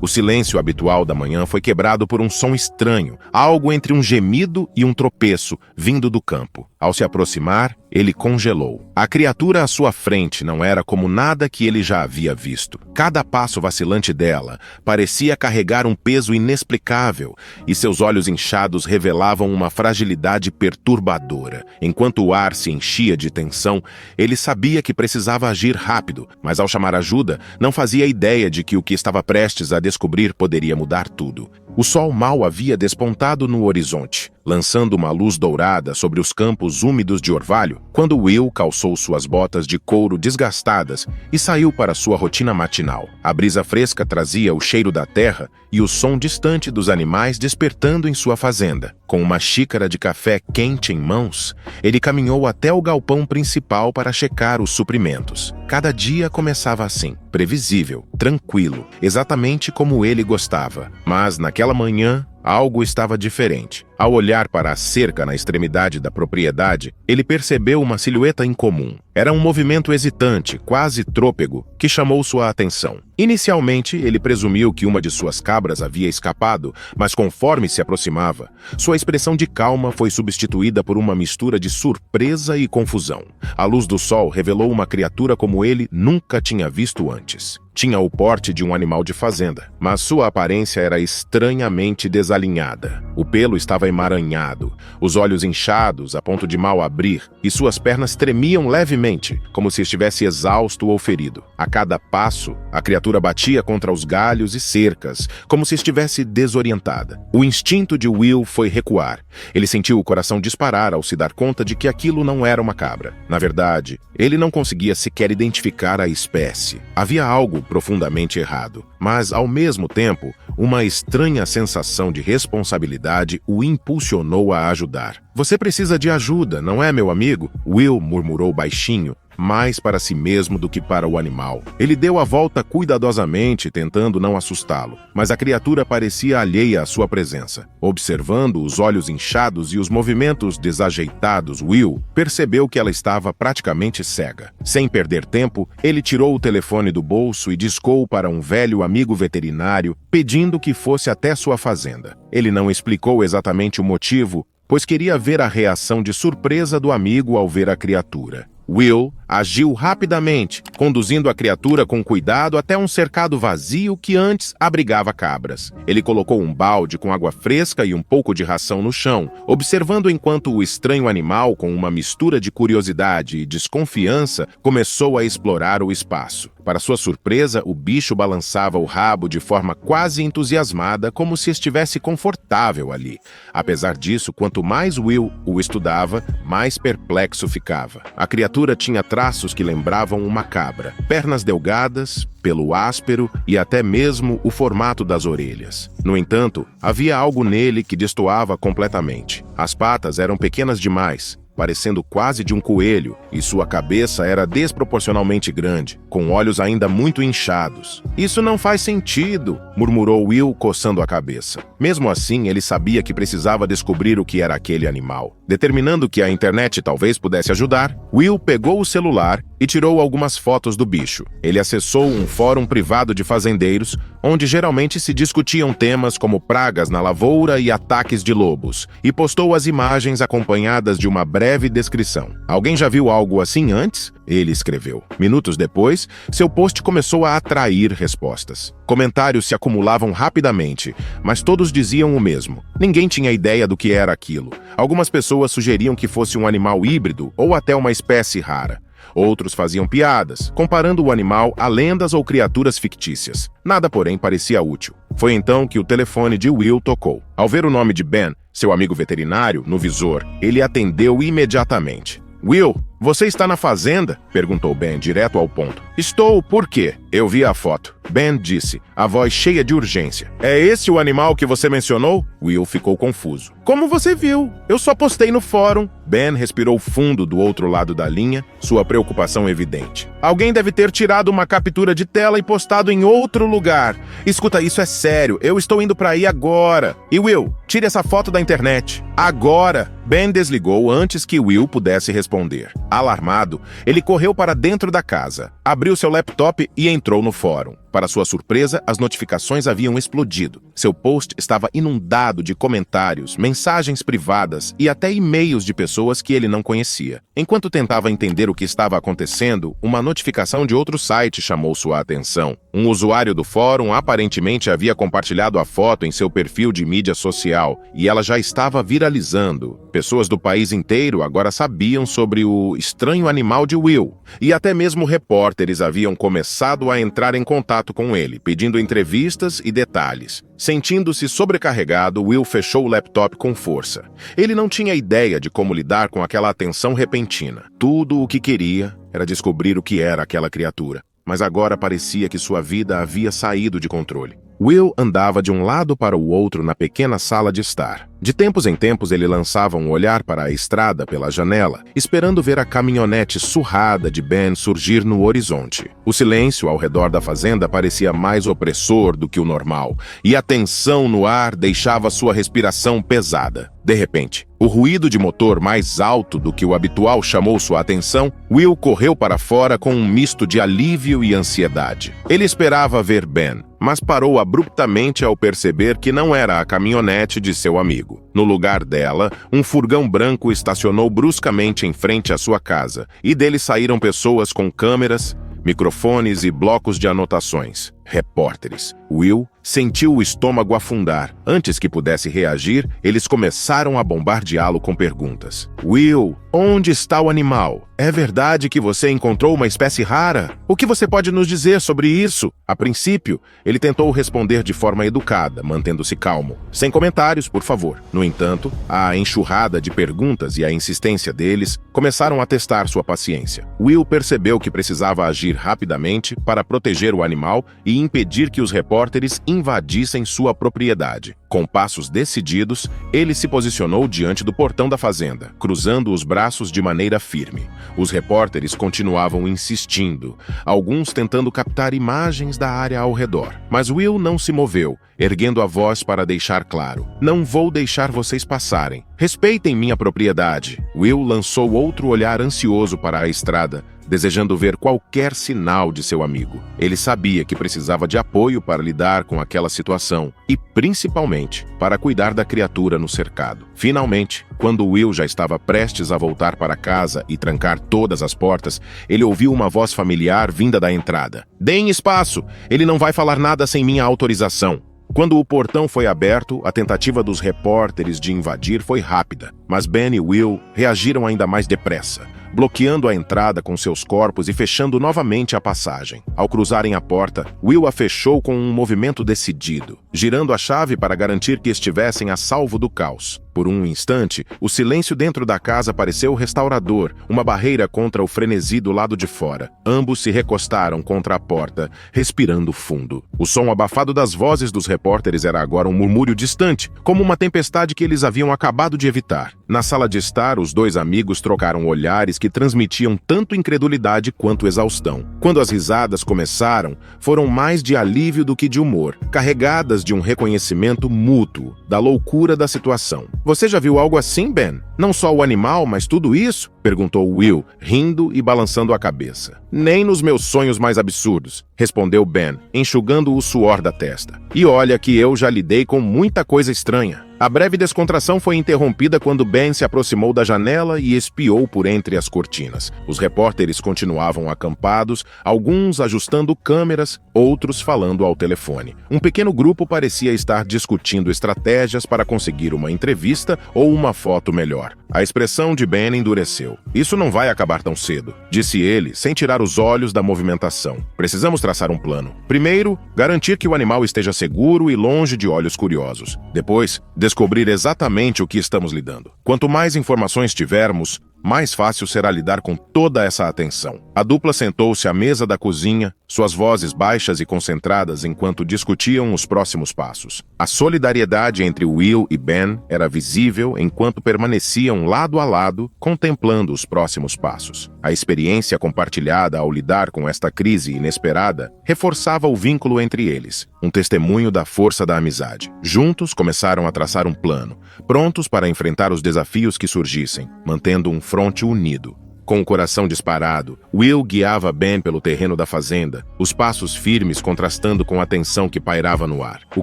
O silêncio habitual da manhã foi quebrado por um som estranho, algo entre um gemido e um tropeço, vindo do campo. Ao se aproximar, ele congelou. A criatura à sua frente não era como nada que ele já havia visto. Cada passo vacilante dela parecia carregar um peso inexplicável, e seus olhos inchados revelavam uma fragilidade perturbadora. Enquanto o ar se enchia de tensão, ele sabia que precisava agir rápido, mas ao chamar ajuda, não fazia ideia de que o que estava prestes a descobrir poderia mudar tudo. O sol mal havia despontado no horizonte, lançando uma luz dourada sobre os campos úmidos de orvalho, quando Will calçou suas botas de couro desgastadas e saiu para sua rotina matinal. A brisa fresca trazia o cheiro da terra e o som distante dos animais despertando em sua fazenda. Com uma xícara de café quente em mãos, ele caminhou até o galpão principal para checar os suprimentos. Cada dia começava assim, previsível, tranquilo, exatamente como ele gostava. Mas naquela manhã, algo estava diferente. Ao olhar para a cerca na extremidade da propriedade, ele percebeu uma silhueta incomum. Era um movimento hesitante, quase trôpego, que chamou sua atenção. Inicialmente, ele presumiu que uma de suas cabras havia escapado, mas conforme se aproximava, sua expressão de calma foi substituída por uma mistura de surpresa e confusão. A luz do sol revelou uma criatura como ele nunca tinha visto antes. Tinha o porte de um animal de fazenda, mas sua aparência era estranhamente desalinhada. O pelo estava emaranhado, os olhos inchados a ponto de mal abrir, e suas pernas tremiam levemente, como se estivesse exausto ou ferido. A cada passo, a criatura batia contra os galhos e cercas, como se estivesse desorientada. O instinto de Will foi recuar. Ele sentiu o coração disparar ao se dar conta de que aquilo não era uma cabra. Na verdade, ele não conseguia sequer identificar a espécie. Havia algo profundamente errado, mas, ao mesmo tempo, uma estranha sensação de responsabilidade o impulsionou a ajudar. "Você precisa de ajuda, não é, meu amigo?" Will murmurou baixinho, mais para si mesmo do que para o animal. Ele deu a volta cuidadosamente, tentando não assustá-lo, mas a criatura parecia alheia à sua presença. Observando os olhos inchados e os movimentos desajeitados, Will percebeu que ela estava praticamente cega. Sem perder tempo, ele tirou o telefone do bolso e discou para um velho amigo veterinário, pedindo que fosse até sua fazenda. Ele não explicou exatamente o motivo, pois queria ver a reação de surpresa do amigo ao ver a criatura. Will agiu rapidamente, conduzindo a criatura com cuidado até um cercado vazio que antes abrigava cabras. Ele colocou um balde com água fresca e um pouco de ração no chão, observando enquanto o estranho animal, com uma mistura de curiosidade e desconfiança, começou a explorar o espaço. Para sua surpresa, o bicho balançava o rabo de forma quase entusiasmada, como se estivesse confortável ali. Apesar disso, quanto mais Will o estudava, mais perplexo ficava. A criatura tinha traços que lembravam uma cabra, pernas delgadas, pelo áspero e até mesmo o formato das orelhas. No entanto, havia algo nele que destoava completamente. As patas eram pequenas demais, parecendo quase de um coelho, e sua cabeça era desproporcionalmente grande, com olhos ainda muito inchados. "Isso não faz sentido", murmurou Will, coçando a cabeça. Mesmo assim, ele sabia que precisava descobrir o que era aquele animal. Determinando que a internet talvez pudesse ajudar, Will pegou o celular e tirou algumas fotos do bicho. Ele acessou um fórum privado de fazendeiros, onde geralmente se discutiam temas como pragas na lavoura e ataques de lobos, e postou as imagens acompanhadas de uma breve descrição. "Alguém já viu algo assim antes?" ele escreveu. Minutos depois, seu post começou a atrair respostas. Comentários se acumulavam rapidamente, mas todos diziam o mesmo. Ninguém tinha ideia do que era aquilo. Algumas pessoas sugeriam que fosse um animal híbrido ou até uma espécie rara. Outros faziam piadas, comparando o animal a lendas ou criaturas fictícias. Nada, porém, parecia útil. Foi então que o telefone de Will tocou. Ao ver o nome de Ben, seu amigo veterinário, no visor, ele atendeu imediatamente. "Will, você está na fazenda?" perguntou Ben, direto ao ponto. "Estou, por quê?" "Eu vi a foto", Ben disse, a voz cheia de urgência. "É esse o animal que você mencionou?" Will ficou confuso. "Como você viu? Eu só postei no fórum." Ben respirou fundo do outro lado da linha, sua preocupação evidente. "Alguém deve ter tirado uma captura de tela e postado em outro lugar. Escuta, isso é sério, eu estou indo para aí agora. E Will, tire essa foto da internet. Agora!" Ben desligou antes que Will pudesse responder. Alarmado, ele correu para dentro da casa, abriu seu laptop e entrou no fórum. Para sua surpresa, as notificações haviam explodido. Seu post estava inundado de comentários, mensagens privadas e até e-mails de pessoas que ele não conhecia. Enquanto tentava entender o que estava acontecendo, uma notificação de outro site chamou sua atenção. Um usuário do fórum aparentemente havia compartilhado a foto em seu perfil de mídia social e ela já estava viralizando. Pessoas do país inteiro agora sabiam sobre o estranho animal de Will, e até mesmo repórteres haviam começado a entrar em contato com ele, pedindo entrevistas e detalhes. Sentindo-se sobrecarregado, Will fechou o laptop com força. Ele não tinha ideia de como lidar com aquela atenção repentina. Tudo o que queria era descobrir o que era aquela criatura. Mas agora parecia que sua vida havia saído de controle. Will andava de um lado para o outro na pequena sala de estar. De tempos em tempos ele lançava um olhar para a estrada pela janela, esperando ver a caminhonete surrada de Ben surgir no horizonte. O silêncio ao redor da fazenda parecia mais opressor do que o normal, e a tensão no ar deixava sua respiração pesada. De repente, o ruído de motor mais alto do que o habitual chamou sua atenção. Will correu para fora com um misto de alívio e ansiedade. Ele esperava ver Ben, mas parou abruptamente ao perceber que não era a caminhonete de seu amigo. No lugar dela, um furgão branco estacionou bruscamente em frente à sua casa, e dele saíram pessoas com câmeras, microfones e blocos de anotações. Repórteres. Will sentiu o estômago afundar. Antes que pudesse reagir, eles começaram a bombardeá-lo com perguntas. Will, onde está o animal? É verdade que você encontrou uma espécie rara? O que você pode nos dizer sobre isso? A princípio, ele tentou responder de forma educada, mantendo-se calmo. Sem comentários, por favor. No entanto, a enxurrada de perguntas e a insistência deles começaram a testar sua paciência. Will percebeu que precisava agir rapidamente para proteger o animal e impedir que os repórteres invadissem sua propriedade. Com passos decididos, ele se posicionou diante do portão da fazenda, cruzando os braços de maneira firme. Os repórteres continuavam insistindo, alguns tentando captar imagens da área ao redor. Mas Will não se moveu, erguendo a voz para deixar claro: "Não vou deixar vocês passarem. Respeitem minha propriedade." Will lançou outro olhar ansioso para a estrada, desejando ver qualquer sinal de seu amigo. Ele sabia que precisava de apoio para lidar com aquela situação e, principalmente, para cuidar da criatura no cercado. Finalmente, quando Will já estava prestes a voltar para casa e trancar todas as portas, ele ouviu uma voz familiar vinda da entrada. "Deem espaço! Ele não vai falar nada sem minha autorização." Quando o portão foi aberto, a tentativa dos repórteres de invadir foi rápida, mas Ben e Will reagiram ainda mais depressa, bloqueando a entrada com seus corpos e fechando novamente a passagem. Ao cruzarem a porta, Will a fechou com um movimento decidido, girando a chave para garantir que estivessem a salvo do caos. Por um instante, o silêncio dentro da casa pareceu restaurador, uma barreira contra o frenesi do lado de fora. Ambos se recostaram contra a porta, respirando fundo. O som abafado das vozes dos repórteres era agora um murmúrio distante, como uma tempestade que eles haviam acabado de evitar. Na sala de estar, os dois amigos trocaram olhares que transmitiam tanto incredulidade quanto exaustão. Quando as risadas começaram, foram mais de alívio do que de humor, carregadas de um reconhecimento mútuo da loucura da situação. "Você já viu algo assim, Ben? Não só o animal, mas tudo isso?" perguntou Will, rindo e balançando a cabeça. "Nem nos meus sonhos mais absurdos", respondeu Ben, enxugando o suor da testa. "E olha que eu já lidei com muita coisa estranha." A breve descontração foi interrompida quando Ben se aproximou da janela e espiou por entre as cortinas. Os repórteres continuavam acampados, alguns ajustando câmeras, outros falando ao telefone. Um pequeno grupo parecia estar discutindo estratégias para conseguir uma entrevista ou uma foto melhor. A expressão de Ben endureceu. "Isso não vai acabar tão cedo", disse ele, sem tirar os olhos da movimentação. "Precisamos traçar um plano. Primeiro, garantir que o animal esteja seguro e longe de olhos curiosos. Depois, descobrir exatamente o que estamos lidando. Quanto mais informações tivermos, mais fácil será lidar com toda essa atenção." A dupla sentou-se à mesa da cozinha, suas vozes baixas e concentradas enquanto discutiam os próximos passos. A solidariedade entre Will e Ben era visível enquanto permaneciam lado a lado, contemplando os próximos passos. A experiência compartilhada ao lidar com esta crise inesperada reforçava o vínculo entre eles, um testemunho da força da amizade. Juntos começaram a traçar um plano, prontos para enfrentar os desafios que surgissem, mantendo um fronte unido. Com o coração disparado, Will guiava Ben pelo terreno da fazenda, os passos firmes contrastando com a tensão que pairava no ar. O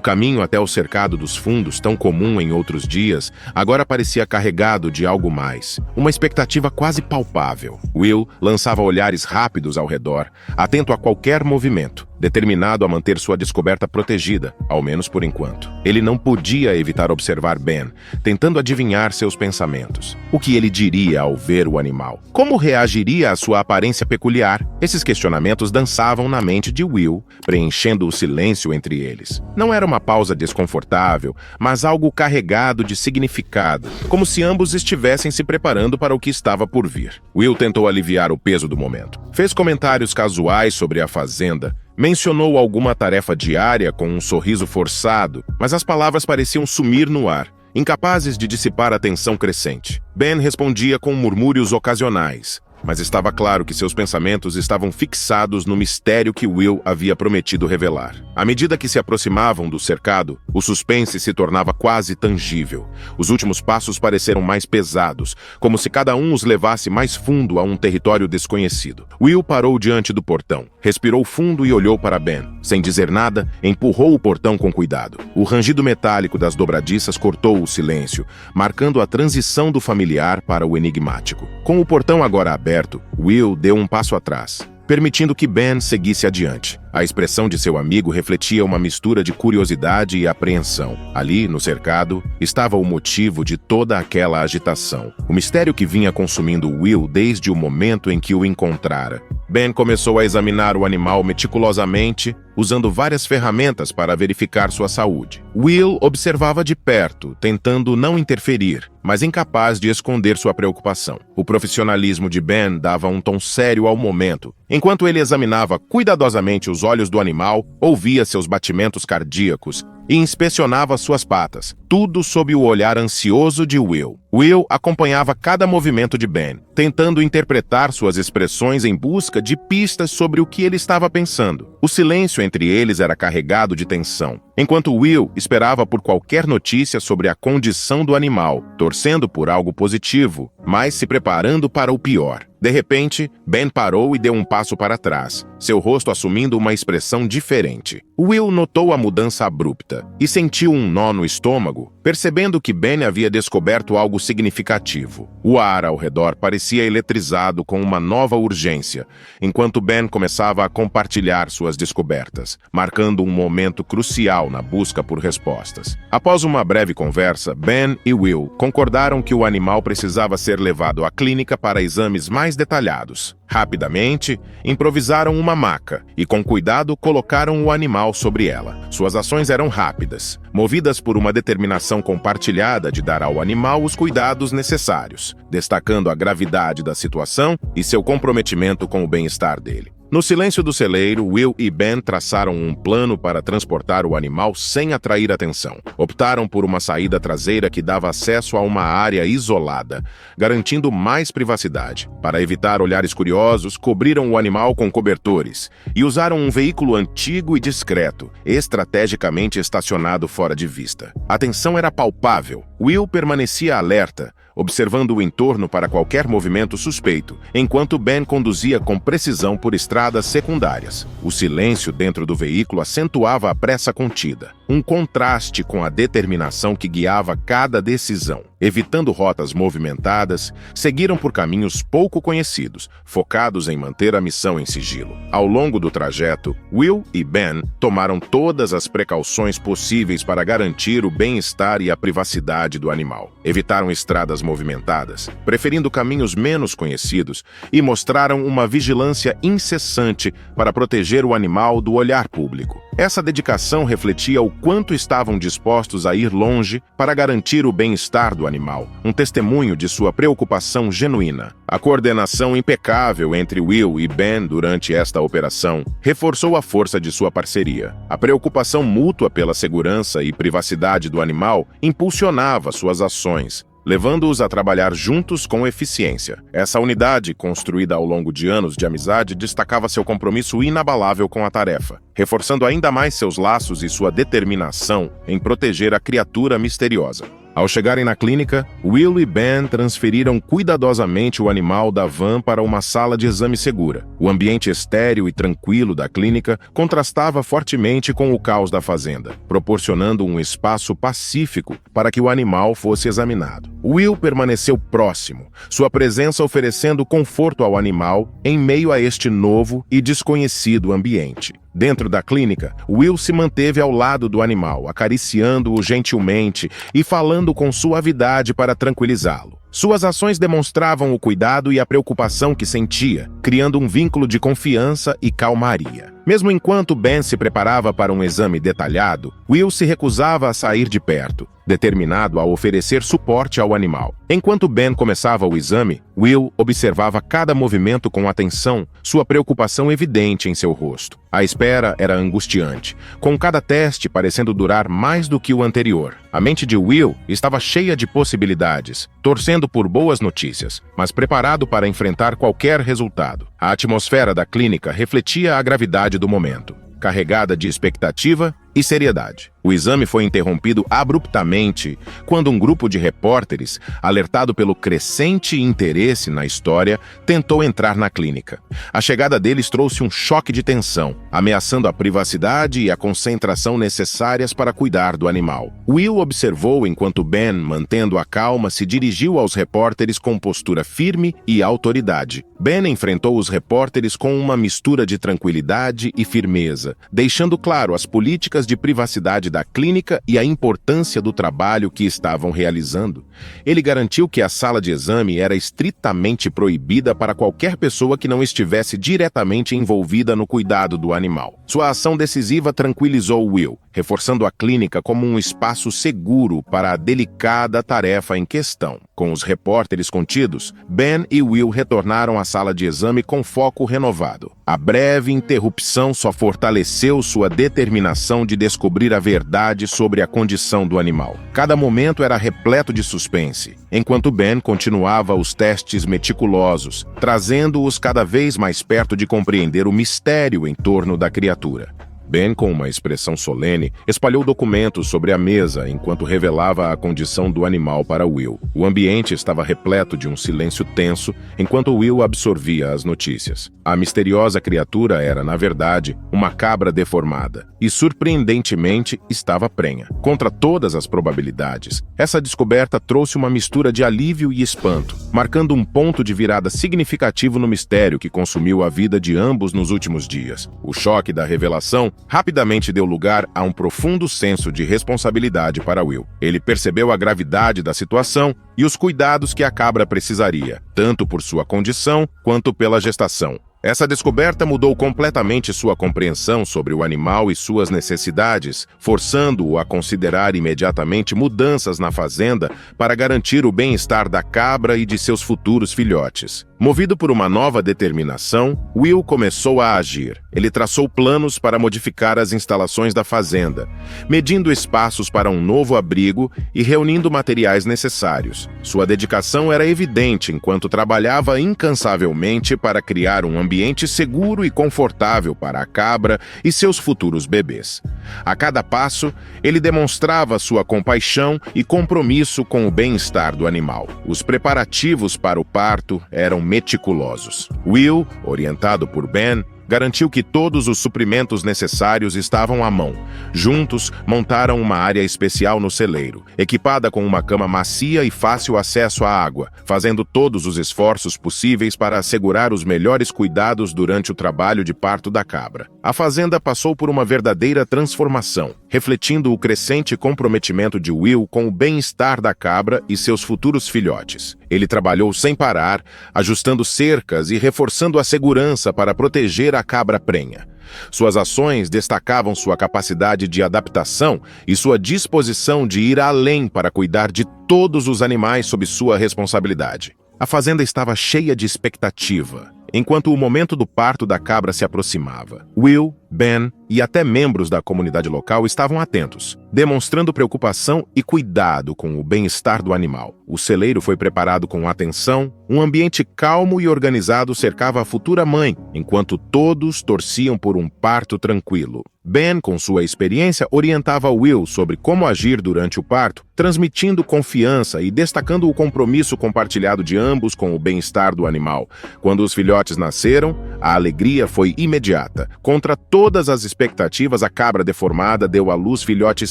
caminho até o cercado dos fundos, tão comum em outros dias, agora parecia carregado de algo mais, uma expectativa quase palpável. Will lançava olhares rápidos ao redor, atento a qualquer movimento, determinado a manter sua descoberta protegida, ao menos por enquanto. Ele não podia evitar observar Ben, tentando adivinhar seus pensamentos. O que ele diria ao ver o animal? Como reagiria à sua aparência peculiar? Esses questionamentos dançavam na mente de Will, preenchendo o silêncio entre eles. Não era uma pausa desconfortável, mas algo carregado de significado, como se ambos estivessem se preparando para o que estava por vir. Will tentou aliviar o peso do momento. Fez comentários casuais sobre a fazenda, mencionou alguma tarefa diária com um sorriso forçado, mas as palavras pareciam sumir no ar, incapazes de dissipar a tensão crescente. Ben respondia com murmúrios ocasionais, mas estava claro que seus pensamentos estavam fixados no mistério que Will havia prometido revelar. À medida que se aproximavam do cercado, o suspense se tornava quase tangível. Os últimos passos pareceram mais pesados, como se cada um os levasse mais fundo a um território desconhecido. Will parou diante do portão, respirou fundo e olhou para Ben. Sem dizer nada, empurrou o portão com cuidado. O rangido metálico das dobradiças cortou o silêncio, marcando a transição do familiar para o enigmático. Com o portão agora aberto, Will deu um passo atrás, permitindo que Ben seguisse adiante. A expressão de seu amigo refletia uma mistura de curiosidade e apreensão. Ali, no cercado, estava o motivo de toda aquela agitação. O mistério que vinha consumindo Will desde o momento em que o encontrara. Ben começou a examinar o animal meticulosamente, usando várias ferramentas para verificar sua saúde. Will observava de perto, tentando não interferir, mas incapaz de esconder sua preocupação. O profissionalismo de Ben dava um tom sério ao momento. Enquanto ele examinava cuidadosamente os olhos do animal, ouvia seus batimentos cardíacos e inspecionava suas patas, tudo sob o olhar ansioso de Will. Will acompanhava cada movimento de Ben, tentando interpretar suas expressões em busca de pistas sobre o que ele estava pensando. O silêncio entre eles era carregado de tensão, enquanto Will esperava por qualquer notícia sobre a condição do animal, torcendo por algo positivo, mas se preparando para o pior. De repente, Ben parou e deu um passo para trás, seu rosto assumindo uma expressão diferente. Will notou a mudança abrupta e sentiu um nó no estômago, percebendo que Ben havia descoberto algo significativo. O ar ao redor parecia eletrizado com uma nova urgência, enquanto Ben começava a compartilhar suas descobertas, marcando um momento crucial na busca por respostas. Após uma breve conversa, Ben e Will concordaram que o animal precisava ser levado à clínica para exames mais detalhados. Rapidamente, improvisaram uma maca e, com cuidado, colocaram o animal sobre ela. Suas ações eram rápidas, movidas por uma determinação compartilhada de dar ao animal os cuidados necessários, destacando a gravidade da situação e seu comprometimento com o bem-estar dele. No silêncio do celeiro, Will e Ben traçaram um plano para transportar o animal sem atrair atenção. Optaram por uma saída traseira que dava acesso a uma área isolada, garantindo mais privacidade. Para evitar olhares curiosos, cobriram o animal com cobertores e usaram um veículo antigo e discreto, estrategicamente estacionado fora de vista. A tensão era palpável. Will permanecia alerta, observando o entorno para qualquer movimento suspeito, enquanto Ben conduzia com precisão por estradas secundárias. O silêncio dentro do veículo acentuava a pressa contida, um contraste com a determinação que guiava cada decisão. Evitando rotas movimentadas, seguiram por caminhos pouco conhecidos, focados em manter a missão em sigilo. Ao longo do trajeto, Will e Ben tomaram todas as precauções possíveis para garantir o bem-estar e a privacidade do animal. Evitaram estradas movimentadas, preferindo caminhos menos conhecidos, e mostraram uma vigilância incessante para proteger o animal do olhar público. Essa dedicação refletia o quanto estavam dispostos a ir longe para garantir o bem-estar do animal, um testemunho de sua preocupação genuína. A coordenação impecável entre Will e Ben durante esta operação reforçou a força de sua parceria. A preocupação mútua pela segurança e privacidade do animal impulsionava suas ações, levando-os a trabalhar juntos com eficiência. Essa unidade, construída ao longo de anos de amizade, destacava seu compromisso inabalável com a tarefa, reforçando ainda mais seus laços e sua determinação em proteger a criatura misteriosa. Ao chegarem na clínica, Will e Ben transferiram cuidadosamente o animal da van para uma sala de exame segura. O ambiente estéril e tranquilo da clínica contrastava fortemente com o caos da fazenda, proporcionando um espaço pacífico para que o animal fosse examinado. Will permaneceu próximo, sua presença oferecendo conforto ao animal em meio a este novo e desconhecido ambiente. Dentro da clínica, Will se manteve ao lado do animal, acariciando-o gentilmente e falando com suavidade para tranquilizá-lo. Suas ações demonstravam o cuidado e a preocupação que sentia, criando um vínculo de confiança e calmaria. Mesmo enquanto Ben se preparava para um exame detalhado, Will se recusava a sair de perto, determinado a oferecer suporte ao animal. Enquanto Ben começava o exame, Will observava cada movimento com atenção, sua preocupação evidente em seu rosto. A espera era angustiante, com cada teste parecendo durar mais do que o anterior. A mente de Will estava cheia de possibilidades, torcendo por boas notícias, mas preparado para enfrentar qualquer resultado. A atmosfera da clínica refletia a gravidade do momento, carregada de expectativa e seriedade. O exame foi interrompido abruptamente quando um grupo de repórteres, alertado pelo crescente interesse na história, tentou entrar na clínica. A chegada deles trouxe um choque de tensão, ameaçando a privacidade e a concentração necessárias para cuidar do animal. Will observou enquanto Ben, mantendo a calma, se dirigiu aos repórteres com postura firme e autoridade. Ben enfrentou os repórteres com uma mistura de tranquilidade e firmeza, deixando claro as políticas de privacidade da clínica e a importância do trabalho que estavam realizando. Ele garantiu que a sala de exame era estritamente proibida para qualquer pessoa que não estivesse diretamente envolvida no cuidado do animal. Sua ação decisiva tranquilizou Will, reforçando a clínica como um espaço seguro para a delicada tarefa em questão. Com os repórteres contidos, Ben e Will retornaram à sala de exame com foco renovado. A breve interrupção só fortaleceu sua determinação de descobrir a verdade sobre a condição do animal. Cada momento era repleto de suspense, enquanto Ben continuava os testes meticulosos, trazendo-os cada vez mais perto de compreender o mistério em torno da criatura. Ben, com uma expressão solene, espalhou documentos sobre a mesa enquanto revelava a condição do animal para Will. O ambiente estava repleto de um silêncio tenso enquanto Will absorvia as notícias. A misteriosa criatura era, na verdade, uma cabra deformada e, surpreendentemente, estava prenha. Contra todas as probabilidades, essa descoberta trouxe uma mistura de alívio e espanto, marcando um ponto de virada significativo no mistério que consumiu a vida de ambos nos últimos dias. O choque da revelação rapidamente deu lugar a um profundo senso de responsabilidade para Will. Ele percebeu a gravidade da situação e os cuidados que a cabra precisaria, tanto por sua condição quanto pela gestação. Essa descoberta mudou completamente sua compreensão sobre o animal e suas necessidades, forçando-o a considerar imediatamente mudanças na fazenda para garantir o bem-estar da cabra e de seus futuros filhotes. Movido por uma nova determinação, Will começou a agir. Ele traçou planos para modificar as instalações da fazenda, medindo espaços para um novo abrigo e reunindo materiais necessários. Sua dedicação era evidente enquanto trabalhava incansavelmente para criar um ambiente seguro e confortável para a cabra e seus futuros bebês. A cada passo, ele demonstrava sua compaixão e compromisso com o bem-estar do animal. Os preparativos para o parto eram meticulosos. Will, orientado por Ben, garantiu que todos os suprimentos necessários estavam à mão. Juntos, montaram uma área especial no celeiro, equipada com uma cama macia e fácil acesso à água, fazendo todos os esforços possíveis para assegurar os melhores cuidados durante o trabalho de parto da cabra. A fazenda passou por uma verdadeira transformação, refletindo o crescente comprometimento de Will com o bem-estar da cabra e seus futuros filhotes. Ele trabalhou sem parar, ajustando cercas e reforçando a segurança para proteger a cabra prenha. Suas ações destacavam sua capacidade de adaptação e sua disposição de ir além para cuidar de todos os animais sob sua responsabilidade. A fazenda estava cheia de expectativa, enquanto o momento do parto da cabra se aproximava. Will, Ben e até membros da comunidade local estavam atentos, demonstrando preocupação e cuidado com o bem-estar do animal. O celeiro foi preparado com atenção, um ambiente calmo e organizado cercava a futura mãe, enquanto todos torciam por um parto tranquilo. Ben, com sua experiência, orientava Will sobre como agir durante o parto, transmitindo confiança e destacando o compromisso compartilhado de ambos com o bem-estar do animal. Quando os filhotes nasceram, a alegria foi imediata. Contra todas as expectativas, a cabra deformada deu à luz filhotes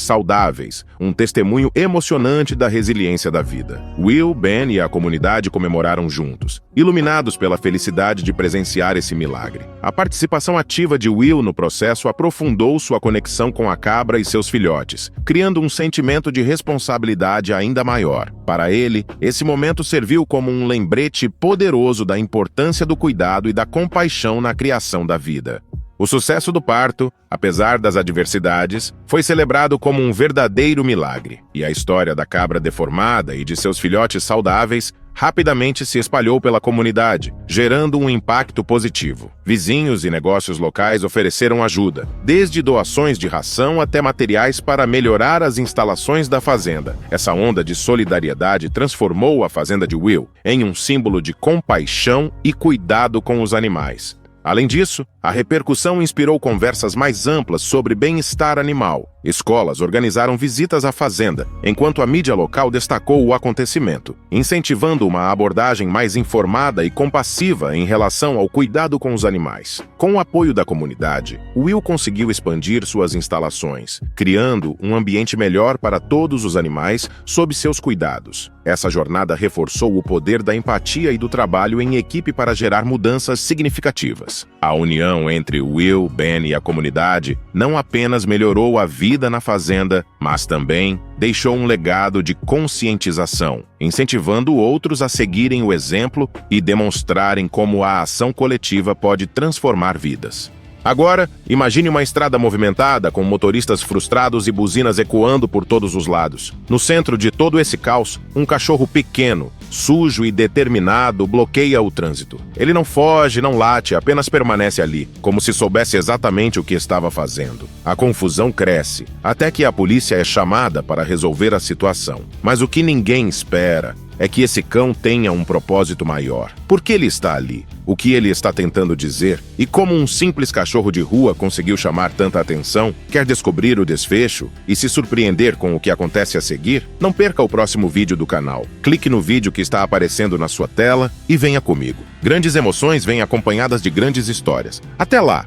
saudáveis, um testemunho emocionante da resiliência da vida. Will, Ben e a comunidade comemoraram juntos, iluminados pela felicidade de presenciar esse milagre. A participação ativa de Will no processo aprofundou sua conexão com a cabra e seus filhotes, criando um sentimento de responsabilidade ainda maior. Para ele, esse momento serviu como um lembrete poderoso da importância do cuidado e da compaixão na criação da vida. O sucesso do parto, apesar das adversidades, foi celebrado como um verdadeiro milagre, e a história da cabra deformada e de seus filhotes saudáveis rapidamente se espalhou pela comunidade, gerando um impacto positivo. Vizinhos e negócios locais ofereceram ajuda, desde doações de ração até materiais para melhorar as instalações da fazenda. Essa onda de solidariedade transformou a fazenda de Will em um símbolo de compaixão e cuidado com os animais. Além disso, a repercussão inspirou conversas mais amplas sobre bem-estar animal. Escolas organizaram visitas à fazenda, enquanto a mídia local destacou o acontecimento, incentivando uma abordagem mais informada e compassiva em relação ao cuidado com os animais. Com o apoio da comunidade, Will conseguiu expandir suas instalações, criando um ambiente melhor para todos os animais sob seus cuidados. Essa jornada reforçou o poder da empatia e do trabalho em equipe para gerar mudanças significativas. A união entre Will, Ben e a comunidade não apenas melhorou a vida na fazenda, mas também deixou um legado de conscientização, incentivando outros a seguirem o exemplo e demonstrarem como a ação coletiva pode transformar vidas. Agora, imagine uma estrada movimentada com motoristas frustrados e buzinas ecoando por todos os lados. No centro de todo esse caos, um cachorro pequeno, sujo e determinado bloqueia o trânsito. Ele não foge, não late, apenas permanece ali, como se soubesse exatamente o que estava fazendo. A confusão cresce, até que a polícia é chamada para resolver a situação. Mas o que ninguém espera é que esse cão tenha um propósito maior. Por que ele está ali? O que ele está tentando dizer? E como um simples cachorro de rua conseguiu chamar tanta atenção? Quer descobrir o desfecho e se surpreender com o que acontece a seguir? Não perca o próximo vídeo do canal. Clique no vídeo que está aparecendo na sua tela e venha comigo. Grandes emoções vêm acompanhadas de grandes histórias. Até lá!